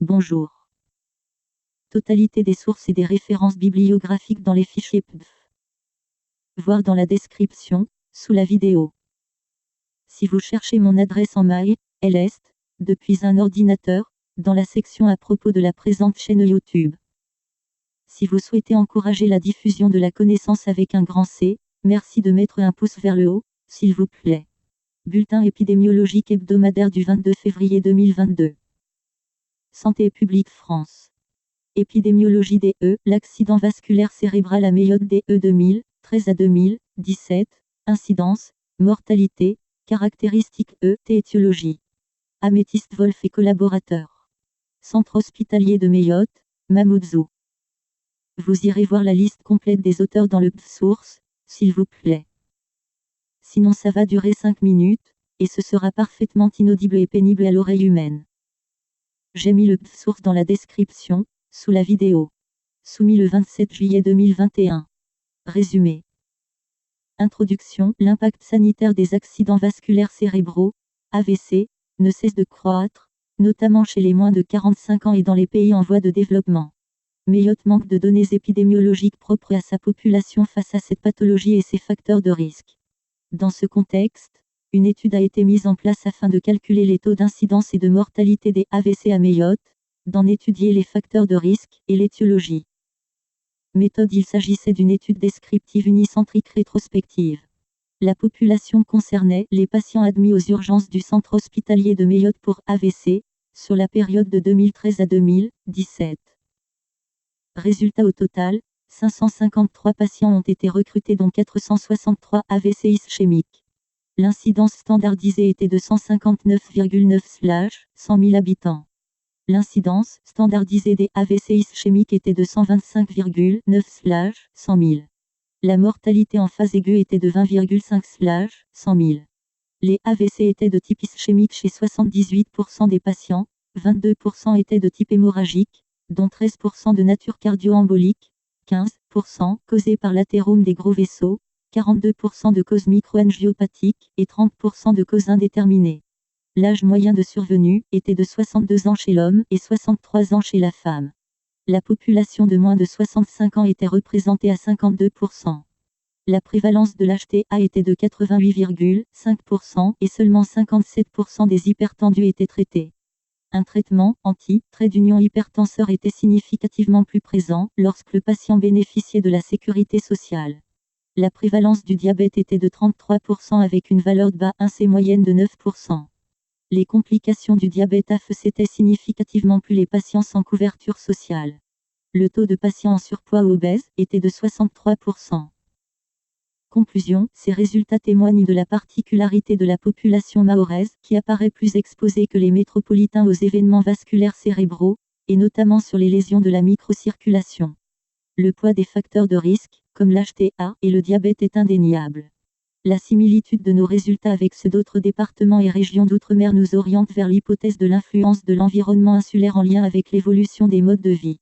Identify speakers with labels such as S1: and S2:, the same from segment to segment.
S1: Bonjour. Totalité des sources et des références bibliographiques dans les fichiers PDF. Voir dans la description, sous la vidéo. Si vous cherchez mon adresse en mail, LS, depuis un ordinateur, dans la section à propos de la présente chaîne YouTube. Si vous souhaitez encourager la diffusion de la connaissance avec un grand C, merci de mettre un pouce vers le haut, s'il vous plaît. Bulletin épidémiologique hebdomadaire du 22 février 2022. Santé publique France. Épidémiologie DE, l'accident vasculaire cérébral à Mayotte DE 2013 à 2017, incidence, mortalité, caractéristiques étiologie. Améthyste Wolf et collaborateurs. Centre hospitalier de Mayotte, Mamoudzou. Vous irez voir la liste complète des auteurs dans le source, s'il vous plaît. Sinon ça va durer 5 minutes, et ce sera parfaitement inaudible et pénible à l'oreille humaine. J'ai mis le source dans la description, sous la vidéo. Soumis le 27 juillet 2021. Résumé. Introduction. L'impact sanitaire des accidents vasculaires cérébraux, AVC, ne cesse de croître, notamment chez les moins de 45 ans et dans les pays en voie de développement. Mayotte manque de données épidémiologiques propres à sa population face à cette pathologie et ses facteurs de risque. Dans ce contexte, une étude a été mise en place afin de calculer les taux d'incidence et de mortalité des AVC à Mayotte, d'en étudier les facteurs de risque et l'étiologie. Méthode. Il s'agissait d'une étude descriptive unicentrique rétrospective. La population concernait les patients admis aux urgences du centre hospitalier de Mayotte pour AVC, sur la période de 2013 à 2017. Résultat. Au total, 553 patients ont été recrutés dont 463 AVC ischémiques. L'incidence standardisée était de 159,9/100 000 habitants. L'incidence standardisée des AVC ischémiques était de 125,9/100 000. La mortalité en phase aiguë était de 20,5/100 000. Les AVC étaient de type ischémique chez 78% des patients, 22% étaient de type hémorragique, dont 13% de nature cardio-embolique, 15% causés par l'athérome des gros vaisseaux, 42% de causes microangiopathiques et 30% de causes indéterminées. L'âge moyen de survenue était de 62 ans chez l'homme et 63 ans chez la femme. La population de moins de 65 ans était représentée à 52%. La prévalence de l'HTA était de 88,5% et seulement 57% des hypertendus étaient traités. Un traitement anti-trait d'union hypertenseur était significativement plus présent lorsque le patient bénéficiait de la sécurité sociale. La prévalence du diabète était de 33% avec une valeur de BA1C moyenne de 9%. Les complications du diabète affectaient significativement plus les patients sans couverture sociale. Le taux de patients en surpoids ou obèses était de 63%. Conclusion. Ces résultats témoignent de la particularité de la population mahoraise qui apparaît plus exposée que les métropolitains aux événements vasculaires cérébraux, et notamment sur les lésions de la microcirculation. Le poids des facteurs de risque, comme l'HTA et le diabète, est indéniable. La similitude de nos résultats avec ceux d'autres départements et régions d'outre-mer nous oriente vers l'hypothèse de l'influence de l'environnement insulaire en lien avec l'évolution des modes de vie.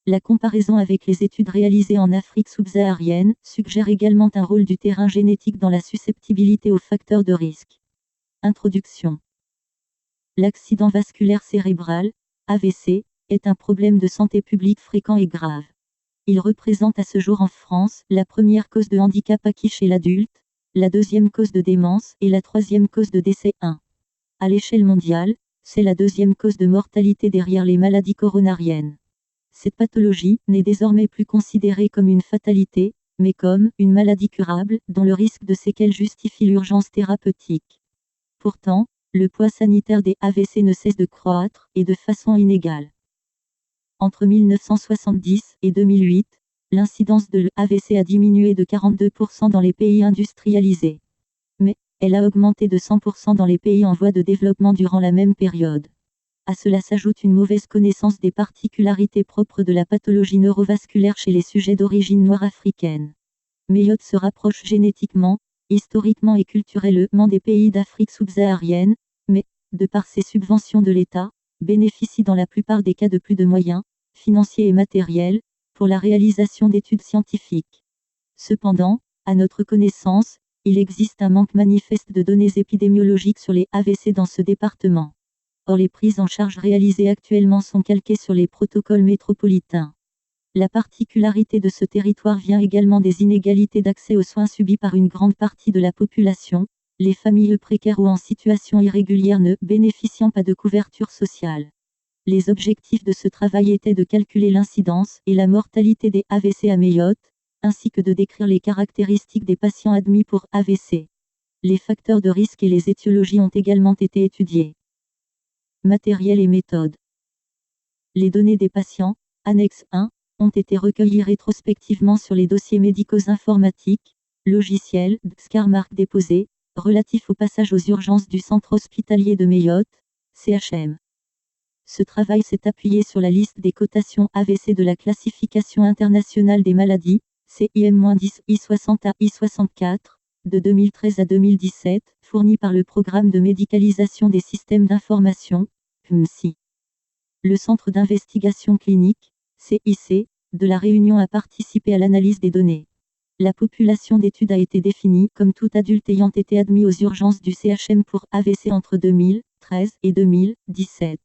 S1: La comparaison avec les études réalisées en Afrique subsaharienne suggère également un rôle du terrain génétique dans la susceptibilité aux facteurs de risque. Introduction. L'accident vasculaire cérébral, AVC, est un problème de santé publique fréquent et grave. Il représente à ce jour en France la première cause de handicap acquis chez l'adulte, la deuxième cause de démence et la troisième cause de décès. À l'échelle mondiale, c'est la deuxième cause de mortalité derrière les maladies coronariennes. Cette pathologie n'est désormais plus considérée comme une fatalité, mais comme une maladie curable dont le risque de séquelles justifie l'urgence thérapeutique. Pourtant, le poids sanitaire des AVC ne cesse de croître, et de façon inégale. Entre 1970 et 2008, l'incidence de l'AVC a diminué de 42% dans les pays industrialisés. Mais, elle a augmenté de 100% dans les pays en voie de développement durant la même période. À cela s'ajoute une mauvaise connaissance des particularités propres de la pathologie neurovasculaire chez les sujets d'origine noire africaine. Mayotte se rapproche génétiquement, historiquement et culturellement des pays d'Afrique subsaharienne, mais, de par ses subventions de l'État, bénéficie dans la plupart des cas de plus de moyens, financiers et matériels, pour la réalisation d'études scientifiques. Cependant, à notre connaissance, il existe un manque manifeste de données épidémiologiques sur les AVC dans ce département. Or les prises en charge réalisées actuellement sont calquées sur les protocoles métropolitains. La particularité de ce territoire vient également des inégalités d'accès aux soins subies par une grande partie de la population, les familles précaires ou en situation irrégulière ne bénéficiant pas de couverture sociale. Les objectifs de ce travail étaient de calculer l'incidence et la mortalité des AVC à Mayotte, ainsi que de décrire les caractéristiques des patients admis pour AVC. Les facteurs de risque et les étiologies ont également été étudiés. Matériel et méthode. Les données des patients, annexe 1, ont été recueillies rétrospectivement sur les dossiers médicaux informatiques, logiciels, SCAR-mark déposés, relatifs au passage aux urgences du centre hospitalier de Mayotte, CHM. Ce travail s'est appuyé sur la liste des cotations AVC de la classification internationale des maladies, CIM-10 I60 à I64, de 2013 à 2017, fournie par le Programme de médicalisation des systèmes d'information, PMSI. Le Centre d'investigation clinique, CIC, de La Réunion a participé à l'analyse des données. La population d'étude a été définie comme tout adulte ayant été admis aux urgences du CHM pour AVC entre 2013 et 2017.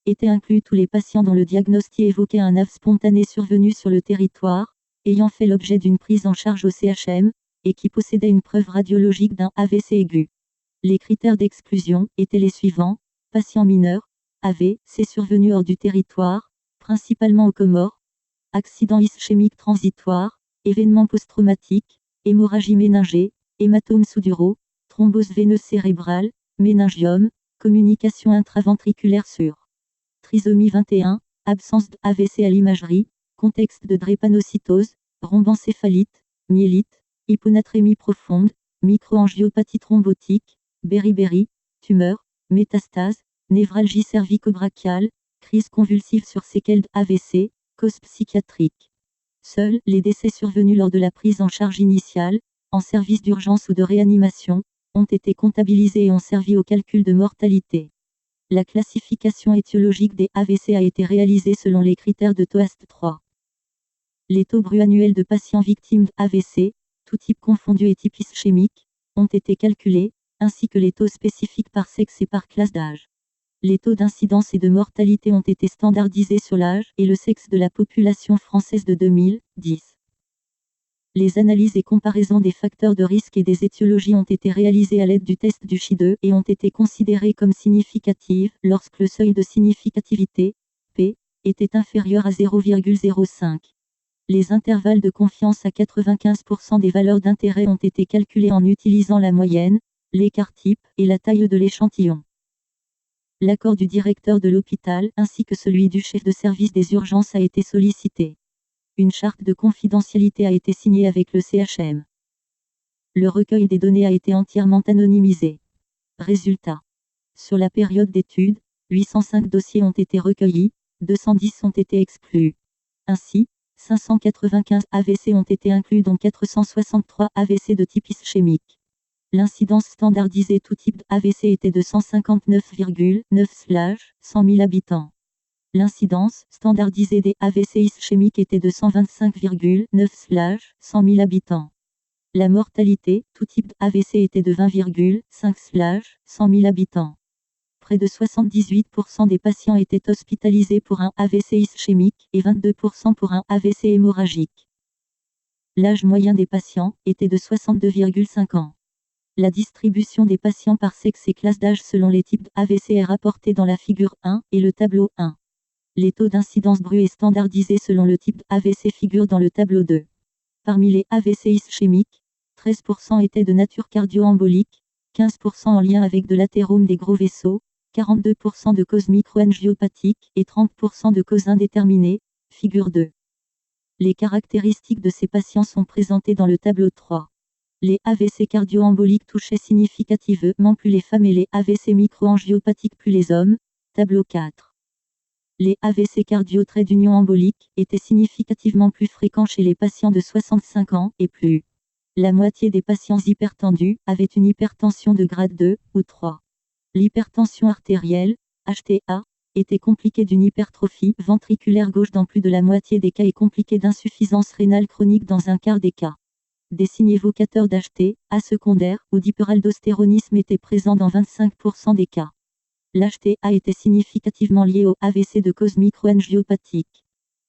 S1: Étaient inclus tous les patients dont le diagnostic évoquait un AVC spontané survenu sur le territoire, ayant fait l'objet d'une prise en charge au CHM, et qui possédaient une preuve radiologique d'un AVC aigu. Les critères d'exclusion étaient les suivants: patients mineurs, AVC survenu hors du territoire, principalement aux Comores, accident ischémique transitoire, événements post-traumatiques, hémorragie méningée, hématome sous-duraux, thrombose veineuse cérébrale, méningiome, communication intraventriculaire sûre. Trisomie 21, absence d'AVC à l'imagerie, contexte de drépanocytose, rhombencéphalite, myélite, hyponatrémie profonde, microangiopathie thrombotique, beriberi, tumeur, métastase, névralgie cervico-brachiale, crise convulsive sur séquelles d'AVC, cause psychiatrique. Seuls les décès survenus lors de la prise en charge initiale, en service d'urgence ou de réanimation, ont été comptabilisés et ont servi au calcul de mortalité. La classification étiologique des AVC a été réalisée selon les critères de TOAST 3. Les taux bruts annuels de patients victimes d'AVC, tout type confondu et type ischémique, ont été calculés, ainsi que les taux spécifiques par sexe et par classe d'âge. Les taux d'incidence et de mortalité ont été standardisés sur l'âge et le sexe de la population française de 2010. Les analyses et comparaisons des facteurs de risque et des étiologies ont été réalisées à l'aide du test du SHI-2 et ont été considérées comme significatives lorsque le seuil de significativité, P, était inférieur à 0,05. Les intervalles de confiance à 95% des valeurs d'intérêt ont été calculés en utilisant la moyenne, l'écart type et la taille de l'échantillon. L'accord du directeur de l'hôpital ainsi que celui du chef de service des urgences a été sollicité. Une charte de confidentialité a été signée avec le CHM. Le recueil des données a été entièrement anonymisé. Résultat. Sur la période d'étude, 805 dossiers ont été recueillis, 210 ont été exclus. Ainsi, 595 AVC ont été inclus dont 463 AVC de type ischémique. L'incidence standardisée tout type d'AVC était de 159,9/100 000 habitants. L'incidence standardisée des AVC ischémiques était de 125,9/100 000 habitants. La mortalité, tout type d'AVC était de 20,5/100 000 habitants. Près de 78% des patients étaient hospitalisés pour un AVC ischémique et 22% pour un AVC hémorragique. L'âge moyen des patients était de 62,5 ans. La distribution des patients par sexe et classe d'âge selon les types d'AVC est rapportée dans la figure 1 et le tableau 1. Les taux d'incidence brut et standardisés selon le type d'AVC figurent dans le tableau 2. Parmi les AVC ischémiques, 13% étaient de nature cardio-embolique, 15% en lien avec de l'athérome des gros vaisseaux, 42% de causes micro-angiopathiques et 30% de causes indéterminées, figure 2. Les caractéristiques de ces patients sont présentées dans le tableau 3. Les AVC cardio-emboliques touchaient significativement plus les femmes et les AVC micro-angiopathiques plus les hommes, tableau 4. Les AVC cardio-trait d'union embolique étaient significativement plus fréquents chez les patients de 65 ans et plus. La moitié des patients hypertendus avaient une hypertension de grade 2 ou 3. L'hypertension artérielle, HTA, était compliquée d'une hypertrophie ventriculaire gauche dans plus de la moitié des cas et compliquée d'insuffisance rénale chronique dans un quart des cas. Des signes évocateurs d'HTA secondaire ou d'hyperaldostéronisme étaient présents dans 25% des cas. L'HTA était significativement lié au AVC de cause microangiopathique.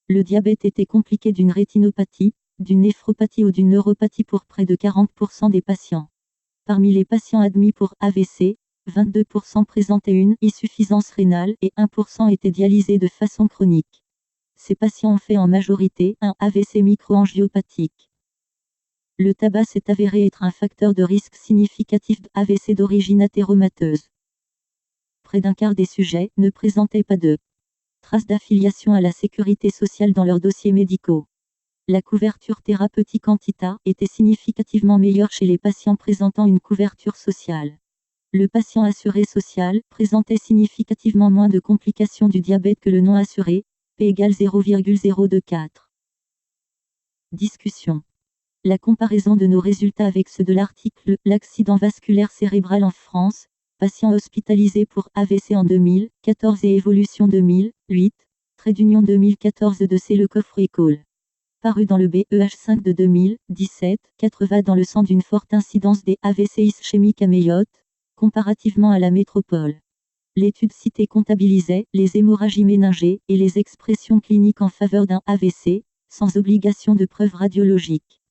S1: Le diabète était compliqué d'une rétinopathie, d'une néphropathie ou d'une neuropathie pour près de 40% des patients. Parmi les patients admis pour AVC, 22% présentaient une insuffisance rénale et 1% étaient dialysés de façon chronique. Ces patients ont fait en majorité un AVC microangiopathique. Le tabac s'est avéré être un facteur de risque significatif d'AVC d'origine athéromateuse. Près d'un quart des sujets ne présentaient pas de traces d'affiliation à la sécurité sociale dans leurs dossiers médicaux. La couverture thérapeutique anti-TA était significativement meilleure chez les patients présentant une couverture sociale. Le patient assuré social présentait significativement moins de complications du diabète que le non assuré, P égale 0,024. Discussion. La comparaison de nos résultats avec ceux de l'article « L'accident vasculaire cérébral en France, patients hospitalisés pour AVC en 2014 et évolution 2008, trait d'union 2014 de C. Le Coffre et Cole. Paru dans le BEH5 de 2017, 80 dans le sang d'une forte incidence des AVC ischémiques à Mayotte, comparativement à la métropole. L'étude citée comptabilisait les hémorragies méningées et les expressions cliniques en faveur d'un AVC, sans obligation de preuve radiologique.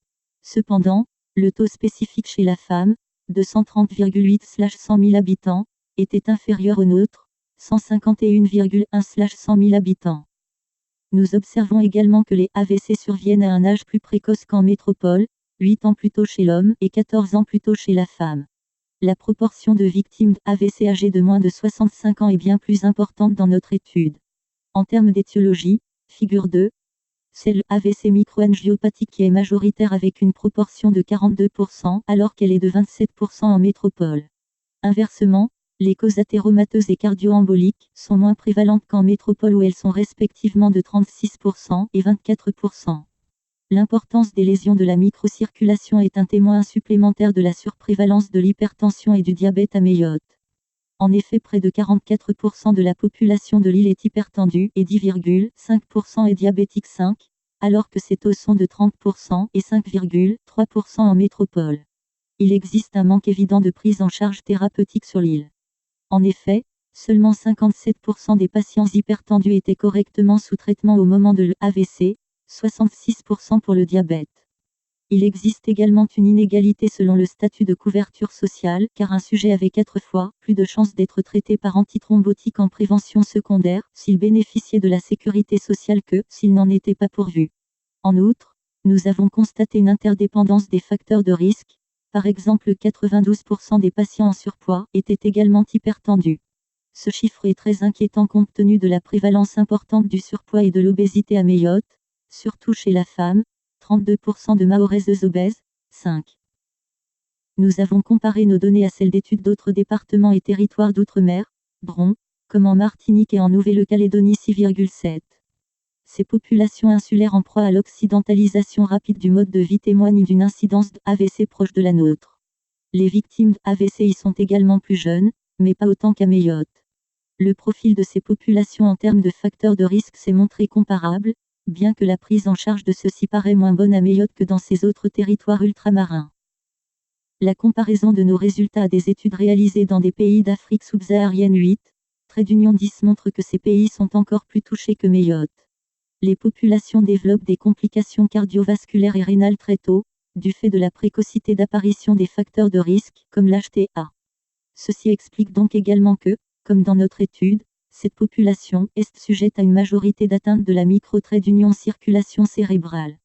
S1: Cependant, le taux spécifique chez la femme, de 130,8/100 000 habitants, était inférieur au nôtre, 151,1/100 000 habitants. Nous observons également que les AVC surviennent à un âge plus précoce qu'en métropole, 8 ans plus tôt chez l'homme et 14 ans plus tôt chez la femme. La proportion de victimes d'AVC âgées de moins de 65 ans est bien plus importante dans notre étude. En termes d'étiologie, figure 2, c'est le AVC microangiopathique qui est majoritaire avec une proportion de 42% alors qu'elle est de 27% en métropole. Inversement, les causes athéromateuses et cardio-emboliques sont moins prévalentes qu'en métropole où elles sont respectivement de 36% et 24%. L'importance des lésions de la microcirculation est un témoin supplémentaire de la surprévalence de l'hypertension et du diabète à Mayotte. En effet, près de 44% de la population de l'île est hypertendue et 10,5% est diabétique 5, alors que ces taux sont de 30% et 5,3% en métropole. Il existe un manque évident de prise en charge thérapeutique sur l'île. En effet, seulement 57% des patients hypertendus étaient correctement sous traitement au moment de l'AVC, 66% pour le diabète. Il existe également une inégalité selon le statut de couverture sociale, car un sujet avait 4 fois plus de chances d'être traité par antithrombotique en prévention secondaire s'il bénéficiait de la sécurité sociale que s'il n'en était pas pourvu. En outre, nous avons constaté une interdépendance des facteurs de risque. Par exemple, 92% des patients en surpoids étaient également hypertendus. Ce chiffre est très inquiétant compte tenu de la prévalence importante du surpoids et de l'obésité à Mayotte, surtout chez la femme, 32% de Mahoraises obèses, 5. Nous avons comparé nos données à celles d'études d'autres départements et territoires d'outre-mer, Bron, comme en Martinique et en Nouvelle-Calédonie 6,7. Ces populations insulaires en proie à l'occidentalisation rapide du mode de vie témoignent d'une incidence d'AVC proche de la nôtre. Les victimes d'AVC y sont également plus jeunes, mais pas autant qu'à Mayotte. Le profil de ces populations en termes de facteurs de risque s'est montré comparable, bien que la prise en charge de ceux-ci paraît moins bonne à Mayotte que dans ces autres territoires ultramarins. La comparaison de nos résultats à des études réalisées dans des pays d'Afrique subsaharienne 8, trait d'union 10 montre que ces pays sont encore plus touchés que Mayotte. Les populations développent des complications cardiovasculaires et rénales très tôt, du fait de la précocité d'apparition des facteurs de risque, comme l'HTA. Ceci explique donc également que, comme dans notre étude, cette population est sujette à une majorité d'atteintes de la micro-trait d'union circulation cérébrale.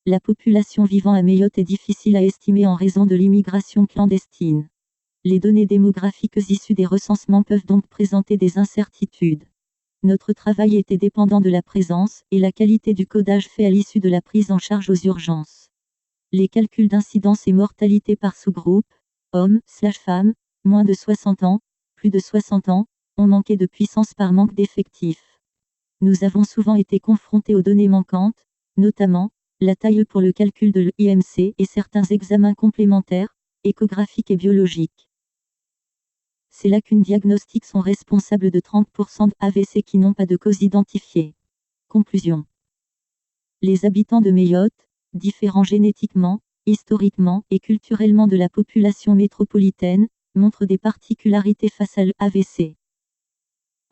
S1: La population vivant à Mayotte est difficile à estimer en raison de l'immigration clandestine. Les données démographiques issues des recensements peuvent donc présenter des incertitudes. Notre travail était dépendant de la présence et la qualité du codage fait à l'issue de la prise en charge aux urgences. Les calculs d'incidence et mortalité par sous-groupe, hommes/femmes, moins de 60 ans, plus de 60 ans, ont manqué de puissance par manque d'effectifs. Nous avons souvent été confrontés aux données manquantes, notamment, la taille pour le calcul de l'IMC et certains examens complémentaires, échographiques et biologiques. Ces lacunes diagnostiques sont responsables de 30% d'AVC qui n'ont pas de cause identifiée. Conclusion. Les habitants de Mayotte, différents génétiquement, historiquement et culturellement de la population métropolitaine, montrent des particularités face à l'AVC.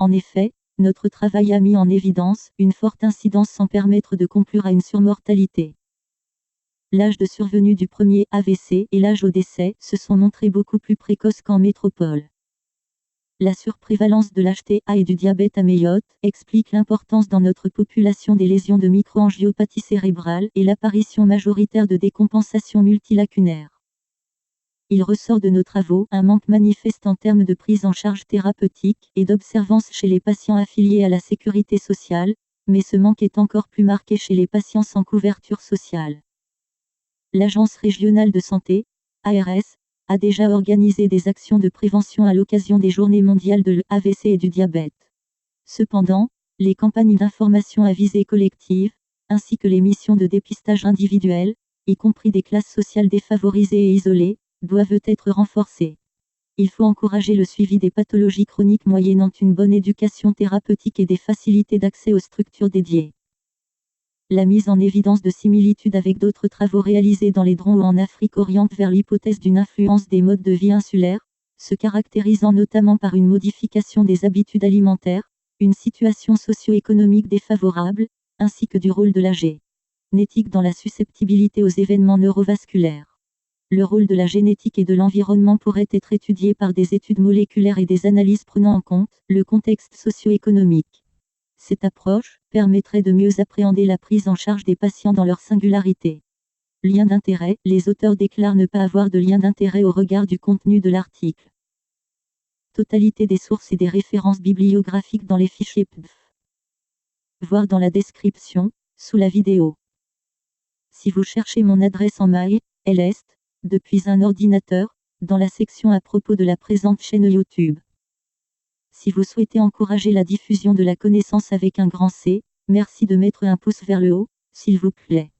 S1: En effet, notre travail a mis en évidence une forte incidence sans permettre de conclure à une surmortalité. L'âge de survenue du premier AVC et l'âge au décès se sont montrés beaucoup plus précoces qu'en métropole. La surprévalence de l'HTA et du diabète à méiote explique l'importance dans notre population des lésions de microangiopathie cérébrale et l'apparition majoritaire de décompensation multilacunaire. Il ressort de nos travaux un manque manifeste en termes de prise en charge thérapeutique et d'observance chez les patients affiliés à la sécurité sociale, mais ce manque est encore plus marqué chez les patients sans couverture sociale. L'Agence régionale de santé, ARS, a déjà organisé des actions de prévention à l'occasion des Journées mondiales de l'AVC et du diabète. Cependant, les campagnes d'information à visée collective, ainsi que les missions de dépistage individuel, y compris des classes sociales défavorisées et isolées, doivent être renforcées. Il faut encourager le suivi des pathologies chroniques moyennant une bonne éducation thérapeutique et des facilités d'accès aux structures dédiées. La mise en évidence de similitudes avec d'autres travaux réalisés dans les Drons ou en Afrique oriente vers l'hypothèse d'une influence des modes de vie insulaires, se caractérisant notamment par une modification des habitudes alimentaires, une situation socio-économique défavorable, ainsi que du rôle de la génétique dans la susceptibilité aux événements neurovasculaires. Le rôle de la génétique et de l'environnement pourrait être étudié par des études moléculaires et des analyses prenant en compte le contexte socio-économique. Cette approche permettrait de mieux appréhender la prise en charge des patients dans leur singularité. Lien d'intérêt. Les auteurs déclarent ne pas avoir de lien d'intérêt au regard du contenu de l'article. Totalité des sources et des références bibliographiques dans les fichiers PDF. Voir dans la description, sous la vidéo. Si vous cherchez mon adresse en mail, elle est, depuis un ordinateur, dans la section à propos de la présente chaîne YouTube. Si vous souhaitez encourager la diffusion de la connaissance avec un grand C, merci de mettre un pouce vers le haut, s'il vous plaît.